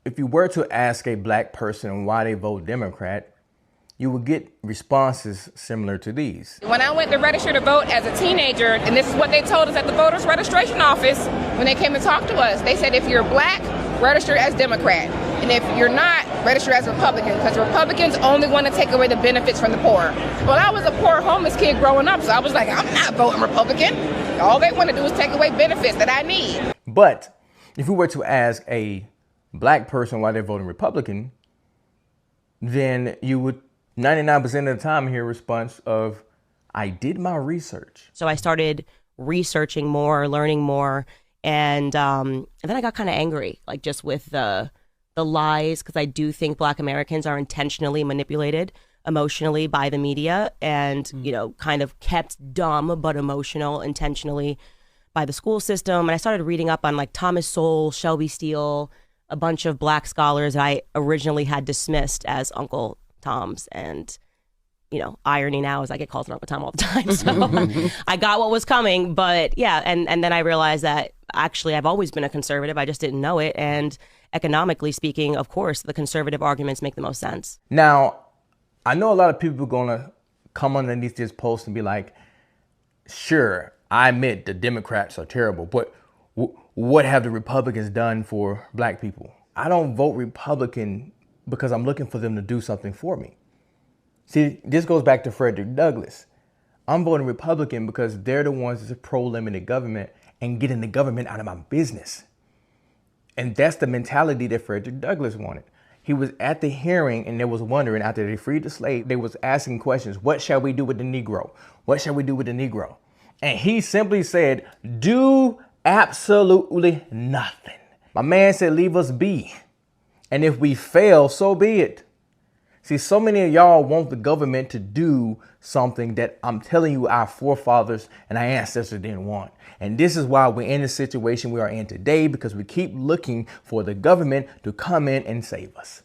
if you were to ask a black person why they vote Democrat, you would get responses similar to these. When I went to register to vote as a teenager, and this is what they told us at the voters registration office when they came to talk to us, they said if you're black, register as Democrat. And if you're not, register as Republican, because Republicans only want to take away the benefits from the poor. Well, I was a poor homeless kid growing up, so I was like, I'm not voting Republican. All they want to do is take away benefits that I need. But if we were to ask a black person why they're voting Republican, then you would 99% of the time hear a response of, I did my research. So I started researching more, learning more, and then I got kind of angry, like just with the lies, because I do think Black Americans are intentionally manipulated emotionally by the media and, you know, kind of kept dumb but emotional intentionally by the school system. And I started reading up on like Thomas Sowell, Shelby Steele, a bunch of Black scholars that I originally had dismissed as Uncle Toms. And, you know, irony now is I get calls Uncle Tom all the time. So I got what was coming. But yeah, and then I realized that actually I've always been a conservative. I just didn't know it. And economically speaking, of course, the conservative arguments make the most sense. Now, I know a lot of people are going to come underneath this post and be like, sure, I admit the Democrats are terrible, but what have the Republicans done for black people? I don't vote Republican because I'm looking for them to do something for me. See, this goes back to Frederick Douglass. I'm voting Republican because they're the ones that's pro-limited government and getting the government out of my business. And that's the mentality that Frederick Douglass wanted. He was at the hearing and they was wondering, after they freed the slave, they was asking questions. What shall we do with the Negro? What shall we do with the Negro? And he simply said, do absolutely nothing. My man said, leave us be. And if we fail, so be it. See, so many of y'all want the government to do something that I'm telling you our forefathers and our ancestors didn't want. And this is why we're in the situation we are in today, because we keep looking for the government to come in and save us.